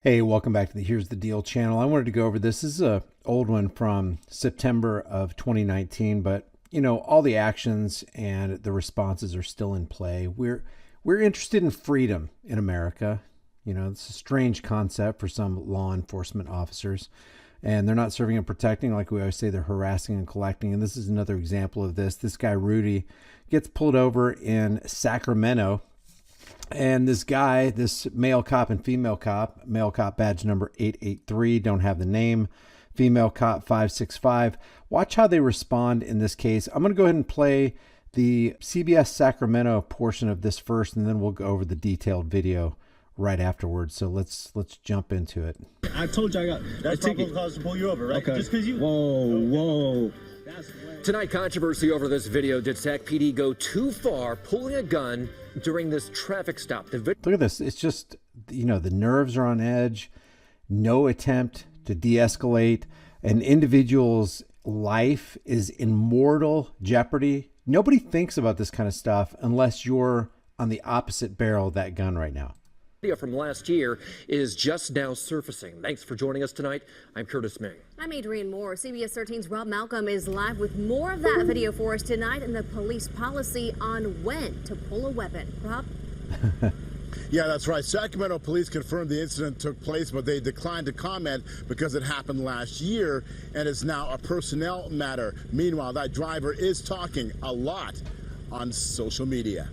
Hey, welcome back to the Here's the Deal channel. I wanted to go over this. This is a old one from September of 2019, but all the actions and the responses are still in play. We're interested in freedom in America. It's a strange concept for some law enforcement officers, and they're not serving and protecting. Like we always say, they're harassing and collecting. And this is another example of this. This guy, Rudy, gets pulled over in Sacramento. And this guy, this male cop and female cop, male cop badge number 883, don't have the name, female cop 565. Watch how they respond in this case. I'm going to go ahead and play the CBS Sacramento portion of this first, and then we'll go over the detailed video right afterwards. So let's jump into it. I told you I got that's probable cause to pull you over, right? Okay. Just because you. Whoa. Tonight, controversy over this video. Did Sac PD go too far pulling a gun during this traffic stop? Look at this. It's just, the nerves are on edge. No attempt to de-escalate. An individual's life is in mortal jeopardy. Nobody thinks about this kind of stuff unless you're on the opposite barrel of that gun right now. Video from last year is just now surfacing. Thanks for joining us tonight. I'm Curtis Ming. I'm Adrienne Moore. CBS 13's Rob Malcolm is live with more of that video for us tonight and the police policy on when to pull a weapon. Rob? Yeah, that's right. Sacramento police confirmed the incident took place, but they declined to comment because it happened last year and is now a personnel matter. Meanwhile, that driver is talking a lot on social media.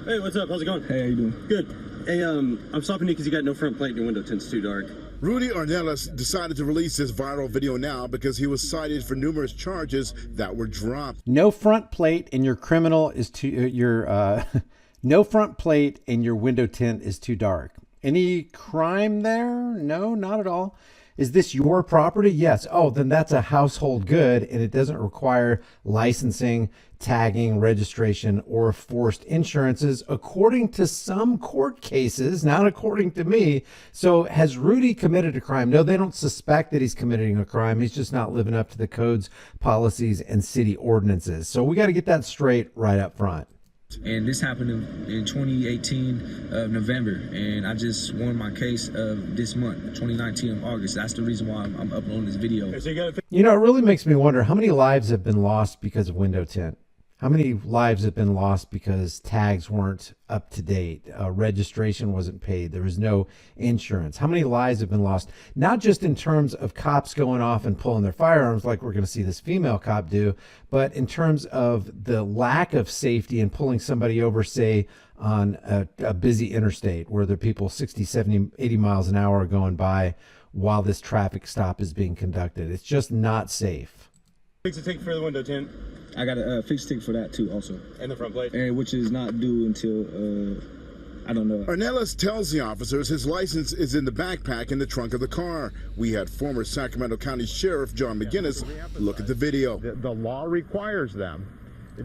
Hey, what's up? How's it going? Hey, how you doing? Good. Hey, I'm stopping you because you got no front plate and your window tints too dark. Rudy Ornelas decided to release this viral video now because he was cited for numerous charges that were dropped. No front plate and your criminal is too no front plate and your window tint is too dark. Any crime there? No, not at all. Is this your property? Yes. Oh, then that's a household good and it doesn't require licensing, tagging, registration, or forced insurances, according to some court cases, not according to me. So has Rudy committed a crime? No, they don't suspect that he's committing a crime. He's just not living up to the codes, policies, and city ordinances. So we got to get that straight right up front. And this happened in 2018 of November, and I just won my case of this month, 2019 of August. That's the reason why I'm uploading this video. It really makes me wonder how many lives have been lost because of window tint. How many lives have been lost because tags weren't up to date, registration wasn't paid, there was no insurance? How many lives have been lost, not just in terms of cops going off and pulling their firearms like we're going to see this female cop do, but in terms of the lack of safety in pulling somebody over, say, on a busy interstate where there are people 60, 70, 80 miles an hour going by while this traffic stop is being conducted. It's just not safe. Fix a ticket for the window tint. I got a fixed ticket for that too, also. And the front plate. And which is not due until, I don't know. Ornelas tells the officers his license is in the backpack in the trunk of the car. We had former Sacramento County Sheriff John McGinnis look at the video. The law requires them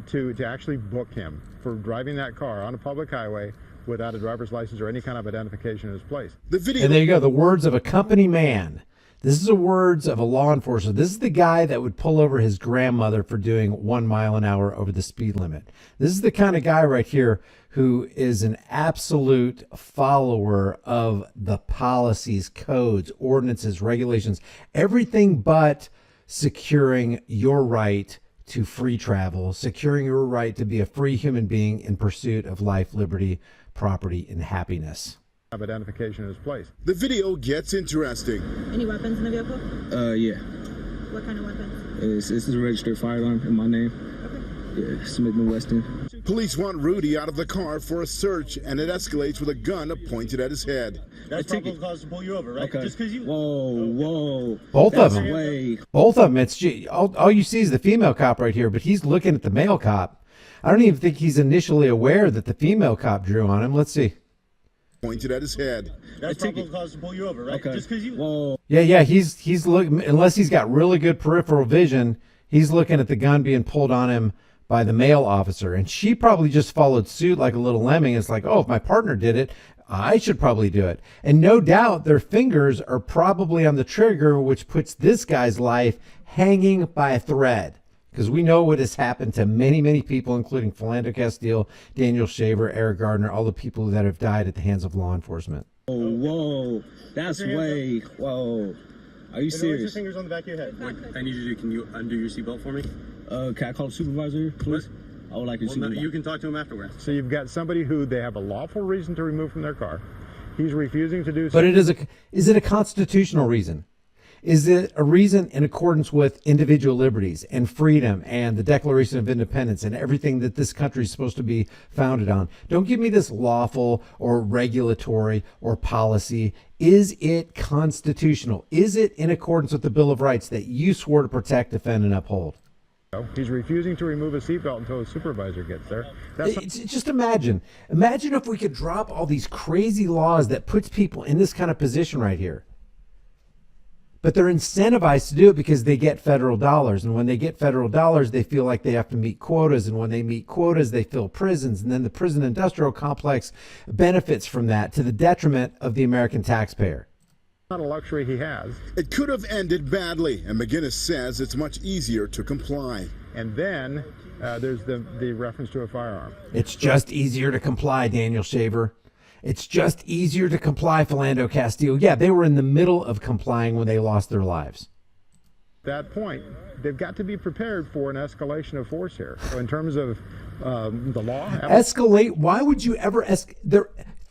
to actually book him for driving that car on a public highway without a driver's license or any kind of identification in his place. The video. And there you go, the words of a company man. This is the words of a law enforcer. This is the guy that would pull over his grandmother for doing 1 mile an hour over the speed limit. This is the kind of guy right here who is an absolute follower of the policies, codes, ordinances, regulations, everything but securing your right to free travel, securing your right to be a free human being in pursuit of life, liberty, property, and happiness. Have identification in his place. The video gets interesting. Any weapons in the vehicle? Yeah. What kind of weapons? This is a registered firearm in my name. Okay. Yeah, Smith & Wesson. Police want Rudy out of the car for a search, and it escalates with a gun pointed at his head. That's probable cause to pull you over, right? Okay. Just because you. Whoa. Both That's of them. way. Both of them. It's all you see is the female cop right here, but he's looking at the male cop. I don't even think he's initially aware that the female cop drew on him. Let's see. Pointed at his head. That's probable cause to pull you over, right? Okay. Just because you. Whoa. Yeah. He's looking, unless he's got really good peripheral vision, he's looking at the gun being pulled on him by the male officer. And she probably just followed suit like a little lemming. It's like, oh, if my partner did it, I should probably do it. And no doubt their fingers are probably on the trigger, which puts this guy's life hanging by a thread. Because we know what has happened to many, many people, including Philando Castile, Daniel Shaver, Eric Gardner, all the people that have died at the hands of law enforcement. Oh, whoa. That's way. Whoa. Are you serious? fingers on the back of your head. What I need you to do, can you undo your seatbelt for me? Can I call the supervisor, please? I would like to Well, see. no, you can talk to him afterwards. So you've got somebody who they have a lawful reason to remove from their car. He's refusing to do so. But is it a constitutional reason? Is it a reason in accordance with individual liberties and freedom and the Declaration of Independence and everything that this country is supposed to be founded on? Don't give me this lawful or regulatory or policy. Is it constitutional? Is it in accordance with the Bill of Rights that you swore to protect, defend, and uphold? He's refusing to remove a seatbelt until his supervisor gets there. Just imagine if we could drop all these crazy laws that puts people in this kind of position right here. But they're incentivized to do it because they get federal dollars. And when they get federal dollars, they feel like they have to meet quotas. And when they meet quotas, they fill prisons. And then the prison industrial complex benefits from that to the detriment of the American taxpayer. Not a luxury he has. It could have ended badly, and McGinnis says it's much easier to comply. And then there's the reference to a firearm. It's just easier to comply, Daniel Shaver. It's just easier to comply, Philando Castile. Yeah, they were in the middle of complying when they lost their lives. At that point, they've got to be prepared for an escalation of force here. So in terms of the law... Escalate? Why would you ever...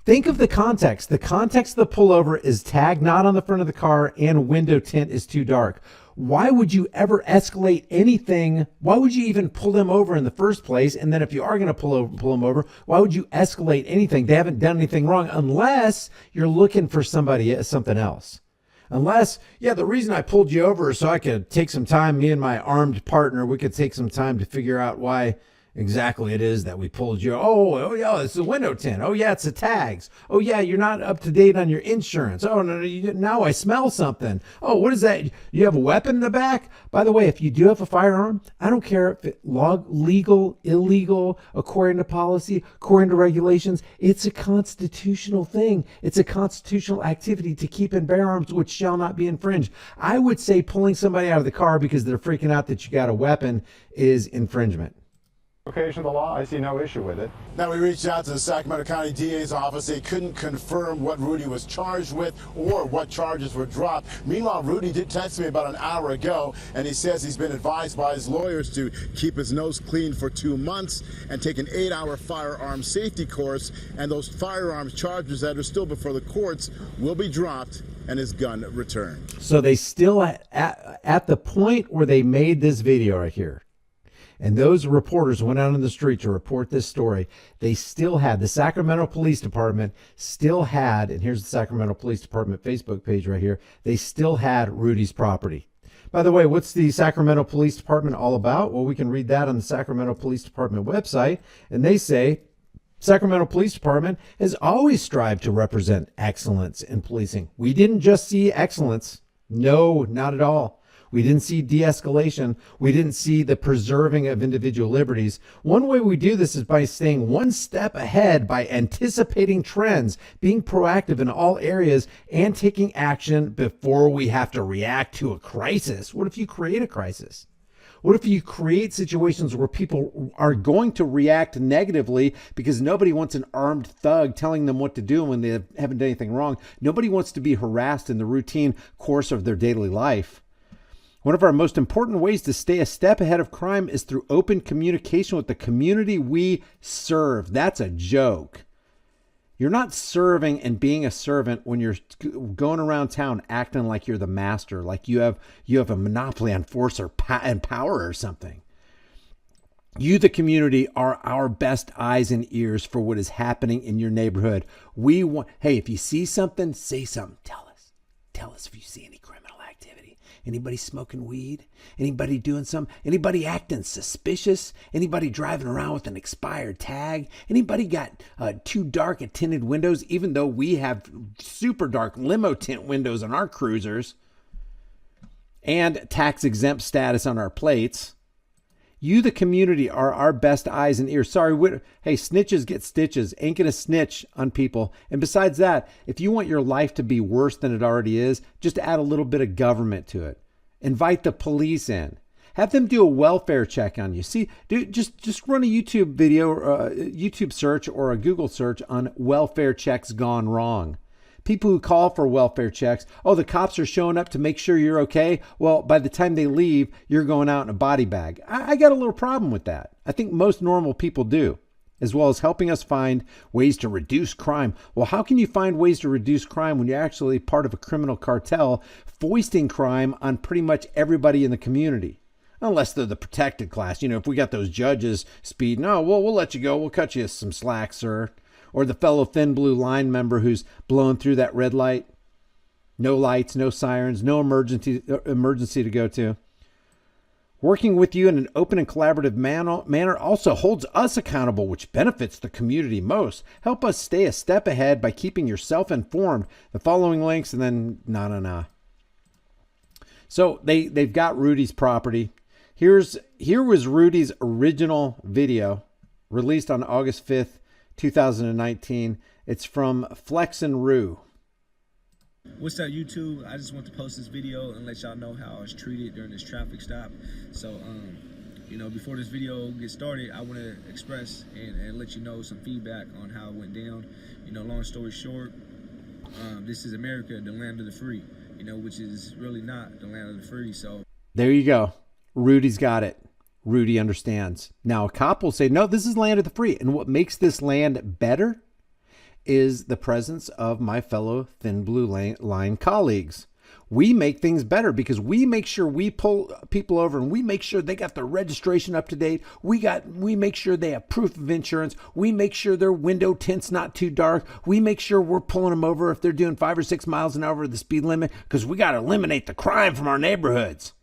Think of the context. The context of the pullover is tag not on the front of the car and window tint is too dark. Why would you ever escalate anything? Why would you even pull them over in the first place? And then if you are going to pull them over, why would you escalate anything? They haven't done anything wrong unless you're looking for something else. Unless, the reason I pulled you over is so I could take some time, me and my armed partner, we could take some time to figure out why exactly it is that we pulled you. Oh yeah, it's a window tint. Oh yeah, it's the tags. Oh yeah, you're not up to date on your insurance. Oh no, now I smell something. Oh, what is that? You have a weapon in the back? By the way, if you do have a firearm, I don't care if it's legal, illegal, according to policy, according to regulations. It's a constitutional thing. It's a constitutional activity to keep and bear arms, which shall not be infringed. I would say pulling somebody out of the car because they're freaking out that you got a weapon is infringement. Application of the law, I see no issue with it. Now, we reached out to the Sacramento County DA's office. They couldn't confirm what Rudy was charged with or what charges were dropped. Meanwhile, Rudy did text me about an hour ago, and he says he's been advised by his lawyers to keep his nose clean for 2 months and take an 8-hour firearm safety course, and those firearms charges that are still before the courts will be dropped and his gun returned. So they still, at the point where they made this video right here, and those reporters went out on the street to report this story, they still had, the Sacramento Police Department still had, and here's the Sacramento Police Department Facebook page right here, they still had Rudy's property. By the way, what's the Sacramento Police Department all about? Well, we can read that on the Sacramento Police Department website, and they say, Sacramento Police Department has always strived to represent excellence in policing. We didn't just see excellence. No, not at all. We didn't see de-escalation. We didn't see the preserving of individual liberties. One way we do this is by staying one step ahead, by anticipating trends, being proactive in all areas, and taking action before we have to react to a crisis. What if you create a crisis? What if you create situations where people are going to react negatively because nobody wants an armed thug telling them what to do when they haven't done anything wrong? Nobody wants to be harassed in the routine course of their daily life. One of our most important ways to stay a step ahead of crime is through open communication with the community we serve. That's a joke. You're not serving and being a servant when you're going around town acting like you're the master, like you have a monopoly on force and power or something. You, the community, are our best eyes and ears for what is happening in your neighborhood. Hey, if you see something, say something. Tell us. Tell us if you see any criminal activity. Anybody smoking weed? Anybody doing something? Anybody acting suspicious? Anybody driving around with an expired tag? Anybody got too dark tinted windows, even though we have super dark limo tint windows on our cruisers and tax exempt status on our plates? You, the community, are our best eyes and ears. Sorry, hey, snitches get stitches. Ain't gonna snitch on people. And besides that, if you want your life to be worse than it already is, just add a little bit of government to it. Invite the police in. Have them do a welfare check on you. See, just run a YouTube video, or a YouTube search or a Google search on welfare checks gone wrong. People who call for welfare checks, oh, the cops are showing up to make sure you're okay. Well, by the time they leave, you're going out in a body bag. I got a little problem with that. I think most normal people do, as well as helping us find ways to reduce crime. Well, how can you find ways to reduce crime when you're actually part of a criminal cartel foisting crime on pretty much everybody in the community? Unless they're the protected class. You know, if we got those judges speeding, oh, well, we'll let you go. We'll cut you some slack, sir. Or the fellow thin blue line member who's blowing through that red light. No lights, no sirens, no emergency to go to. Working with you in an open and collaborative manner also holds us accountable, which benefits the community most. Help us stay a step ahead by keeping yourself informed. The following links and then nah. So they've got Rudy's property. Here was Rudy's original video released on August 5th, 2019. It's from Flex and Rue. What's up, YouTube? I just want to post this video and let y'all know how I was treated during this traffic stop. So, you know, before this video gets started, I want to express and let you know some feedback on how it went down. You know, long story short, this is America, the land of the free, you know, which is really not the land of the free. So there you go. Rudy's got it. Rudy understands. Now, a cop will say, no, this is land of the free. And what makes this land better is the presence of my fellow thin blue line colleagues. We make things better because we make sure we pull people over and we make sure they got their registration up to date. We make sure they have proof of insurance. We make sure their window tint's not too dark. We make sure we're pulling them over if they're doing 5 or 6 miles an hour over the speed limit because we got to eliminate the crime from our neighborhoods.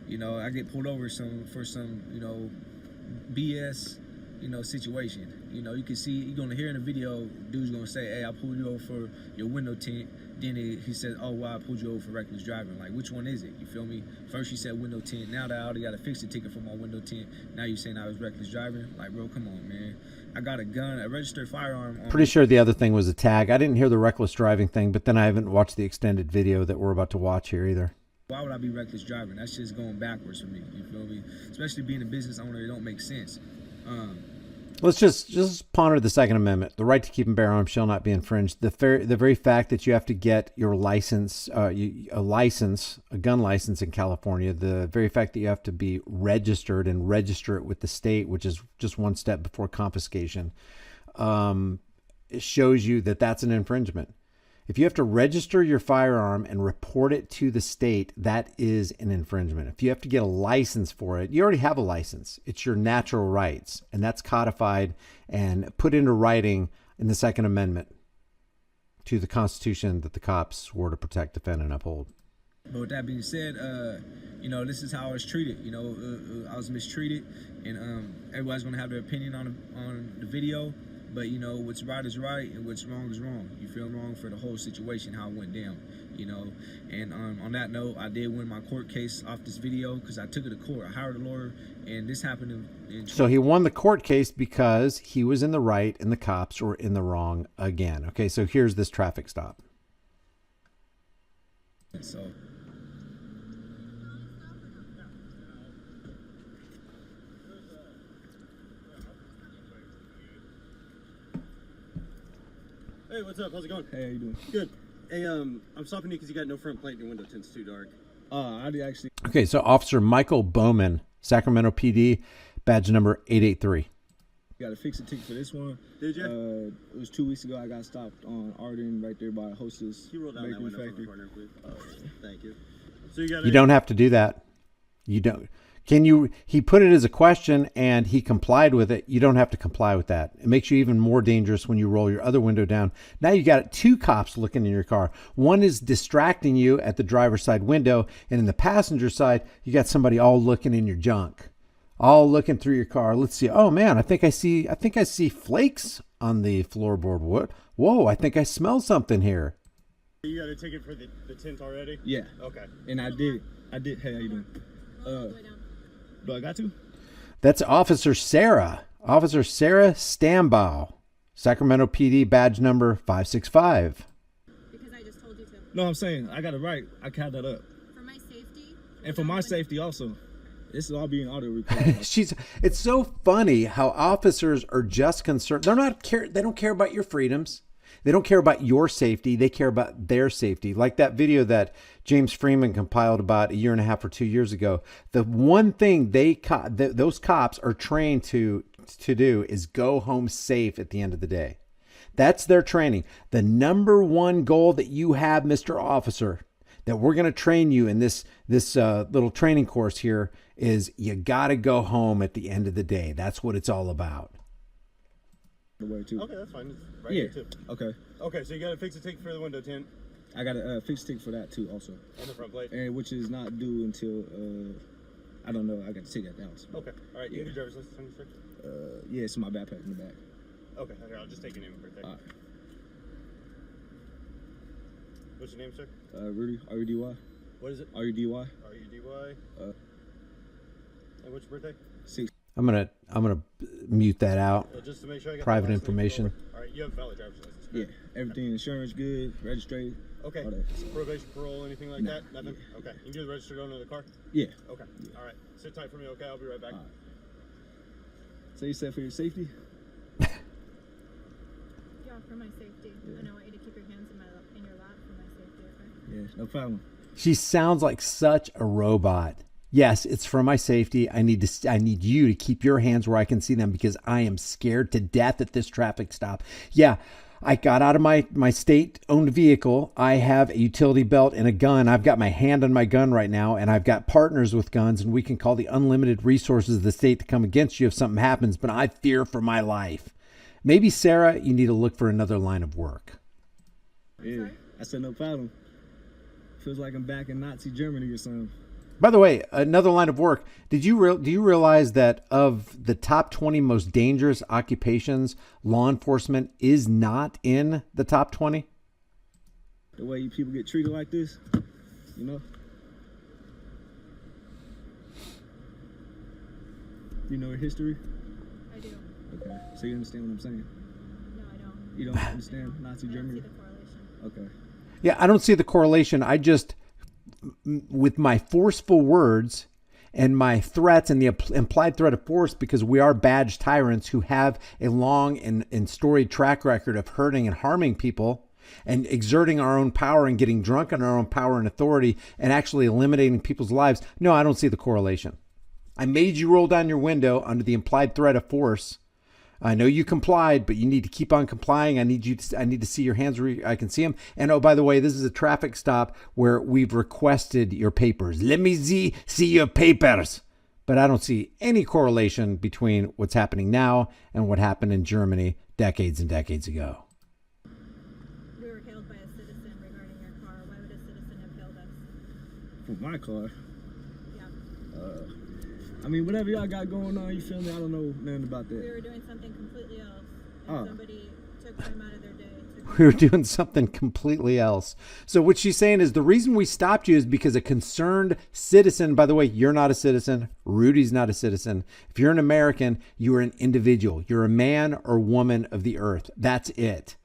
You know, I get pulled over for some, you know, BS, you know, situation. You know, you can see, you're going to hear in the video, dude's going to say, hey, I pulled you over for your window tint. Then he said, oh, well, I pulled you over for reckless driving. Like, which one is it? You feel me? First you said window tint. Now that I already got a fix ticket for my window tint, now you saying I was reckless driving? Like, bro, come on, man. I got a gun, a registered firearm. Pretty sure the other thing was a tag. I didn't hear the reckless driving thing, but then I haven't watched the extended video that we're about to watch here either. Why would I be reckless driving? That's just going backwards for me. You feel me? Especially being a business owner, it don't make sense. Let's just ponder the Second Amendment. The right to keep and bear arms shall not be infringed. The very fact that you have to get your license, a gun license in California, the very fact that you have to be registered and register it with the state, which is just one step before confiscation, it shows you that that's an infringement. If you have to register your firearm and report it to the state, that is an infringement. If you have to get a license for it, you already have a license. It's your natural rights, and that's codified and put into writing in the Second Amendment to the Constitution that the cops swore to protect, defend, and uphold. But with that being said, you know, this is how I was treated. You know, I was mistreated, and everybody's going to have their opinion on the video. But, you know, what's right is right and what's wrong is wrong. You feel wrong for the whole situation, how it went down, you know. And on that note, I did win my court case off this video because I took it to court. I hired a lawyer, and this happened in So he won the court case because he was in the right and the cops were in the wrong again. Okay, so here's this traffic stop. So... Hey, what's up? How's it going? Hey, how you doing? Good. Hey, I'm stopping you because you got no front plate and your window tint's too dark. I did actually. Okay, so Officer Michael Bowman, Sacramento PD, badge number 883. Got to fix a ticket for this one. Did you? It was 2 weeks ago. I got stopped on Arden right there by Hostess. Can you roll down that window from the corner, please? Thank you. So you don't have to do that. You don't. He put it as a question and he complied with it. You don't have to comply with that. It makes you even more dangerous when you roll your other window down. Now you got 2 cops looking in your car. One is distracting you at the driver's side window, and in the passenger side, you got somebody all looking in your junk, all looking through your car. Let's see. Oh man, I think I see flakes on the floorboard. What? Whoa, I think I smell something here. You got a ticket for the tint already? Yeah. Okay. And I did. Hey, how you doing? Do I got to? That's Officer Sarah Stambaugh, Sacramento PD, badge number 565. Because I just told you to. No, I'm saying I got it right. I count that up. For my safety? And for my safety also. This is all being audio recorded. It's so funny how officers are just concerned. They don't care about your freedoms. They don't care about your safety. They care about their safety. Like that video that James Freeman compiled about a year and a half or 2 years ago. The one thing those cops are trained to do is go home safe at the end of the day. That's their training. The number one goal that you have, Mr. Officer, that we're going to train you in this little training course here is you got to go home at the end of the day. That's what it's all about. Okay, that's fine. It's right here too. Okay. Okay, so you got to fix a ticket for the window tint. I got a fix ticket for that too, also. And the front plate. And which is not due until I don't know. I got to take that down. So. Okay. All right. You have your driver's license on you, sir? Yeah, it's in my backpack in the back. Okay. Here, I'll just take your name and birthday. All right. What's your name, sir? Rudy. R-U-D-Y. What is it? R-U-D-Y. R-U-D-Y. And what's your birthday? 6. I'm gonna mute that out. Just to make sure I got Private information. All right. You have a valid driver's license. Yeah. Everything. Insurance good. Registered. Okay. All that. Probation, parole, anything like that? Nothing? Yeah. Okay. You do the registered owner of the car? Yeah. Okay. Yeah. All right. Sit tight for me, okay? I'll be right back. All right. So you said for your safety? Yeah, for my safety. Yeah. And I want you to keep your hands in your lap for my safety, okay? Yeah, no problem. She sounds like such a robot. Yes, it's for my safety. I need you to keep your hands where I can see them because I am scared to death at this traffic stop. Yeah, I got out of my state-owned vehicle. I have a utility belt and a gun. I've got my hand on my gun right now, and I've got partners with guns, and we can call the unlimited resources of the state to come against you if something happens, but I fear for my life. Maybe, Sarah, you need to look for another line of work. Yeah, I said no problem. Feels like I'm back in Nazi Germany or something. By the way, another line of work. Do you realize that of the top 20 most dangerous occupations, law enforcement is not in the top 20? The way you people get treated like this, you know? You know your history? I do. Okay. So you understand what I'm saying? No, I don't. You don't understand Nazi Germany? I don't see the correlation. Okay. Yeah, I don't see the correlation. I just, with my forceful words and my threats and the implied threat of force, because we are badged tyrants who have a long and storied track record of hurting and harming people and exerting our own power and getting drunk on our own power and authority and actually eliminating people's lives. No, I don't see the correlation. I made you roll down your window under the implied threat of force. I know you complied, but you need to keep on complying. I need to see your hands where I can see them. And oh, by the way, this is a traffic stop where we've requested your papers. Let me see your papers. But I don't see any correlation between what's happening now and what happened in Germany decades and decades ago. We were hailed by a citizen regarding your car. Why would a citizen have hailed us? For my car? Yeah. I mean, whatever y'all got going on, you feel me? I don't know nothing about that. We were doing something completely else. And somebody took time out of their day. We were doing something completely else. So what she's saying is the reason we stopped you is because a concerned citizen, by the way, you're not a citizen. Rudy's not a citizen. If you're an American, you are an individual. You're a man or woman of the earth. That's it.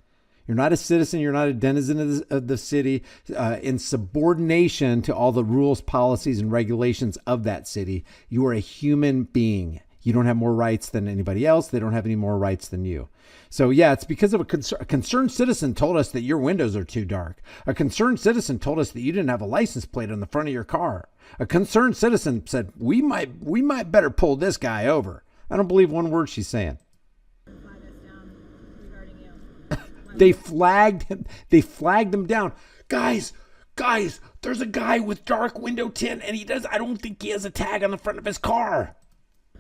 You're not a citizen. You're not a denizen of the city in subordination to all the rules, policies, and regulations of that city. You are a human being. You don't have more rights than anybody else. They don't have any more rights than you. So yeah, it's because of a concerned citizen told us that your windows are too dark. A concerned citizen told us that you didn't have a license plate on the front of your car. A concerned citizen said, we might better pull this guy over. I don't believe one word she's saying. They flagged him. They flagged him down. Guys, there's a guy with dark window tint and I don't think he has a tag on the front of his car.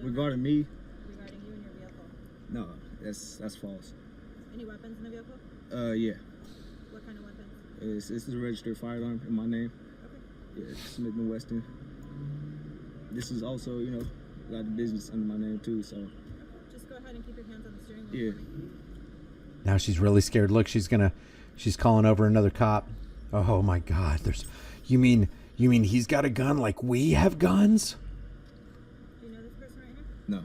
Regarding me? Regarding you and your vehicle. No, that's false. Any weapons in the vehicle? Yeah. What kind of weapons? This is a registered firearm in my name. Okay. Yeah, Smith & Wesson. This is also, got the business under my name too, so. Just go ahead and keep your hands on the steering wheel. Yeah. Now she's really scared. Look, she's calling over another cop. Oh my God. You mean he's got a gun like we have guns? Do you know this person right here? No.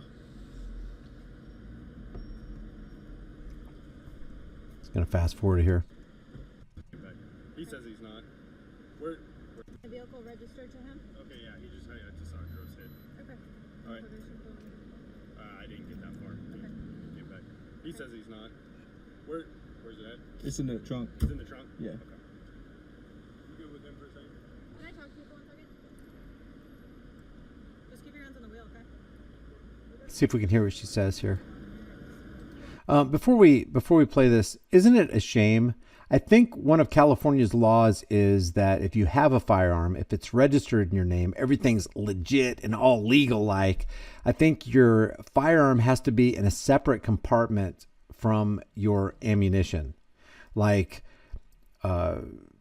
It's gonna fast forward here. He says he's not. Where? The vehicle registered to him? Okay, yeah, he just saw a girl's head. Okay. All right. I didn't get that far. Okay. Get back. He says he's not. Where's it at? It's in the trunk. It's in the trunk? Yeah. Okay. You good with him for a second? Can I talk to you for 1 second? Just keep your hands on the wheel, okay? See if we can hear what she says here. Before we play this, isn't it a shame? I think one of California's laws is that if you have a firearm, if it's registered in your name, everything's legit and all legal like. I think your firearm has to be in a separate compartment from your ammunition. Like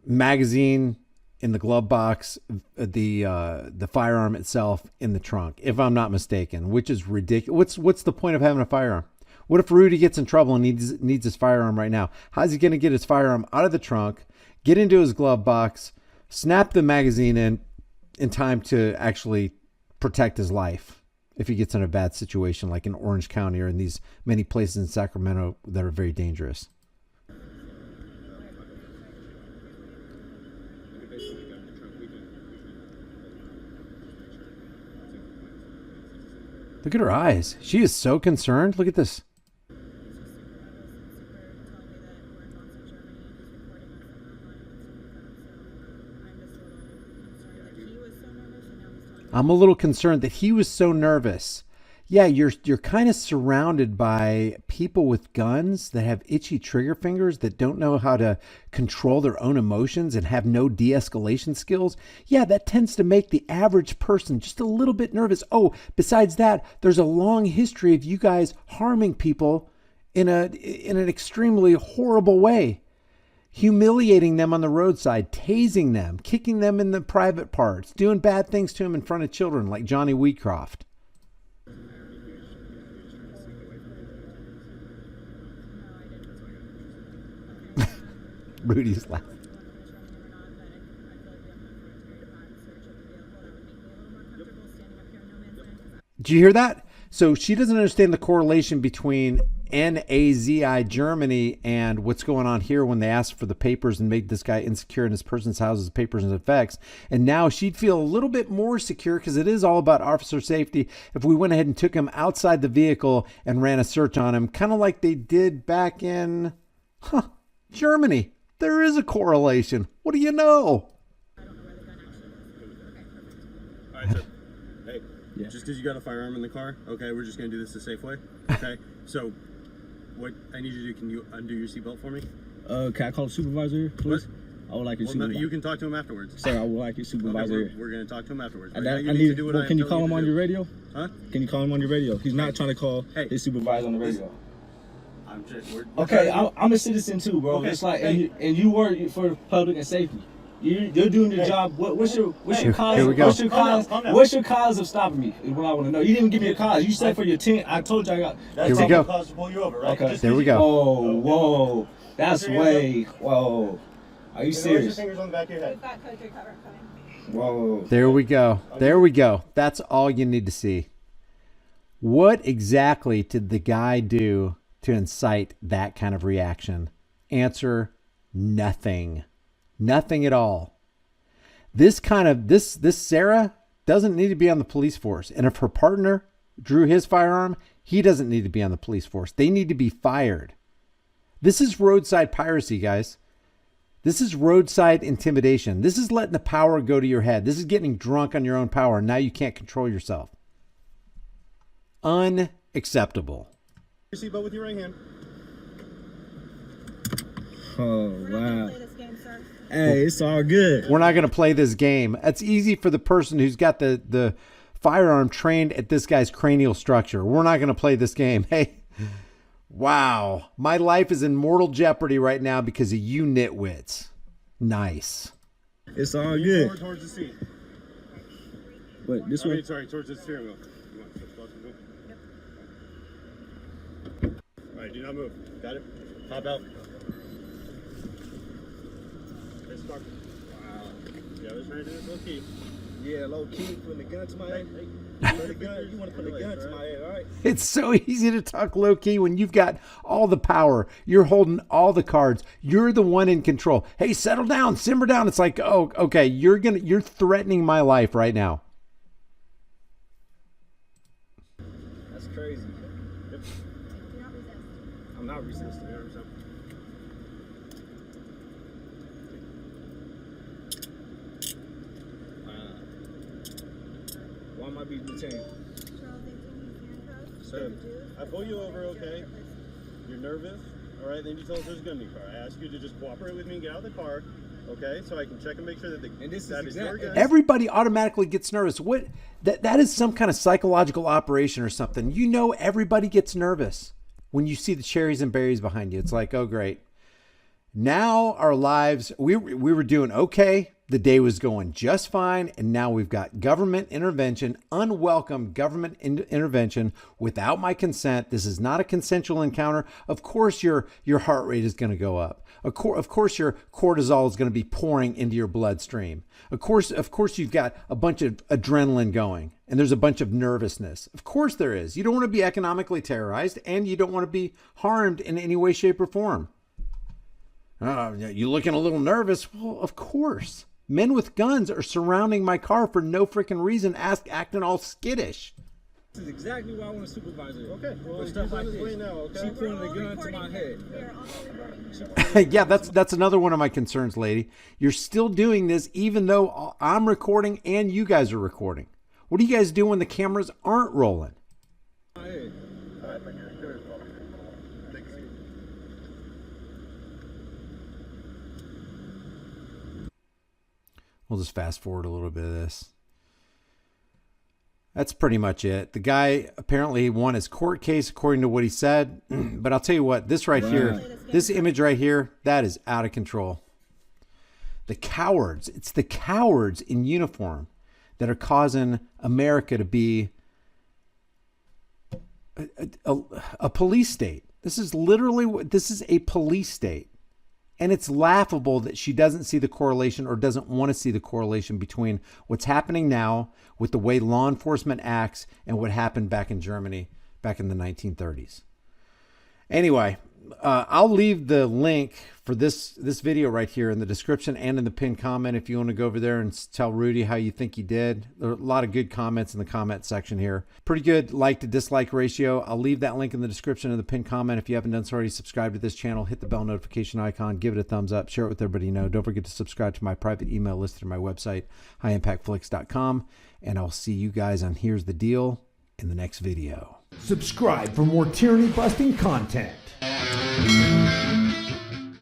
magazine in the glove box, the firearm itself in the trunk, if I'm not mistaken, which is ridiculous. What's the point of having a firearm? What if Rudy gets in trouble and needs his firearm right now? How's he going to get his firearm out of the trunk, get into his glove box, snap the magazine in time to actually protect his life if he gets in a bad situation like in Orange County or in these many places in Sacramento that are very dangerous? Look at her eyes. She is so concerned. Look at this. I'm a little concerned that he was so nervous. Yeah, you're kind of surrounded by people with guns that have itchy trigger fingers that don't know how to control their own emotions and have no de-escalation skills. Yeah, that tends to make the average person just a little bit nervous. Oh, besides that, there's a long history of you guys harming people in an extremely horrible way. Humiliating them on the roadside, tasing them, kicking them in the private parts, doing bad things to them in front of children like Johnny Wheatcroft. Rudy's laughing. Did you hear that? So she doesn't understand the correlation between NAZI Germany and what's going on here when they asked for the papers and made this guy insecure in this person's house's papers and effects. And now she'd feel a little bit more secure because it is all about officer safety if we went ahead and took him outside the vehicle and ran a search on him, kind of like they did back in Germany. There is a correlation. What do you know? All right, so, hey, just because you got a firearm in the car, okay, we're just going to do this the safe way, okay? So, what I need you to do, can you undo your seatbelt for me? Can I call the supervisor, please? I would like your supervisor. No, you can talk to him afterwards. Sir, I would like your supervisor. Okay, we're going to talk to him afterwards. Can you call him on your radio? Huh? Can you call him on your radio? He's not trying to call his supervisor on the radio. Okay, I'm a citizen too, bro. Okay, It's like, and you work for public and safety. You're doing your job. What's your cause? Here we go. What's your cause of stopping me? Is what I want to know. You didn't even give me a cause. You said for your tent. I told you I got. Here we go. Cause to pull you over, right? Okay. There we go. Oh, whoa. That's way. Whoa. Are you Raise your serious? fingers on the back of your head. We've got code to cover coming. Whoa. There we go. There we go. That's all you need to see. What exactly did the guy do to incite that kind of reaction? Answer: nothing. Nothing at all. This Sarah doesn't need to be on the police force. And if her partner drew his firearm, he doesn't need to be on the police force. They need to be fired. This is roadside piracy, guys. This is roadside intimidation. This is letting the power go to your head. This is getting drunk on your own power. And now you can't control yourself. Unacceptable. Your seatbelt with your right hand. Oh, We're not wow. gonna play this game, sir. Hey, it's all good. We're not going to play this game. It's easy for the person who's got the firearm trained at this guy's cranial structure. We're not going to play this game. Hey, wow. My life is in mortal jeopardy right now because of you nitwits. Nice. It's all Lean good. forward towards the seat. But this way. Sorry, towards the steering wheel. You want to switch closer to it? All right, do not move. Got it? Pop out. Okay, start. Wow. Yeah, I was trying to do it low key. Yeah, low key, putting the gun to my head. You want to put the gun to my head, all right? It's so easy to talk low key when you've got all the power. You're holding all the cards. You're the one in control. Hey, settle down, simmer down. It's like, oh, okay, you're threatening my life right now. That's crazy. Do not resist. I'm not resisting. might be detained. Sir, I pull you over, okay? You're nervous, all right? Then you tell us there's a gun in your car. I ask you to just cooperate with me and get out of the car, okay? So I can check and make sure that that is your gun. Everybody automatically gets nervous. What? That is some kind of psychological operation or something. You know, everybody gets nervous when you see the cherries and berries behind you. It's like, oh, great. Now our lives, we were doing okay. The day was going just fine. And now we've got government intervention, unwelcome government intervention without my consent. This is not a consensual encounter. Of course, your heart rate is going to go up. Of course, your cortisol is going to be pouring into your bloodstream. Of course, you've got a bunch of adrenaline going and there's a bunch of nervousness. Of course there is. You don't want to be economically terrorized and you don't want to be harmed in any way, shape, or form. You looking a little nervous? Well, of course. Men with guns are surrounding my car for no freaking reason, acting all skittish. This is exactly why I want a supervisor. Okay, well, for stuff like this. Now, okay? She pointed a gun to my head. Yeah, that's another one of my concerns, lady. You're still doing this even though I'm recording and you guys are recording. What do you guys do when the cameras aren't rolling? My head. We'll just fast forward a little bit of this. That's pretty much it. The guy apparently won his court case according to what he said. But I'll tell you what, this right here, this image right here, that is out of control. The cowards, it's the cowards in uniform that are causing America to be a police state. This is literally, this is a police state. And it's laughable that she doesn't see the correlation or doesn't want to see the correlation between what's happening now with the way law enforcement acts and what happened back in Germany back in the 1930s. Anyway, I'll leave the link for this video right here in the description and in the pinned comment if you want to go over there and tell Rudy how you think he did. There are a lot of good comments in the comment section here. Pretty good like to dislike ratio. I'll leave that link in the description and the pinned comment. If you haven't done so already, subscribe to this channel, hit the bell notification icon, give it a thumbs up, share it with everybody you know. Don't forget to subscribe to my private email listed on my website, highimpactflix.com. And I'll see you guys on Here's the Deal in the next video. Subscribe for more tyranny busting content.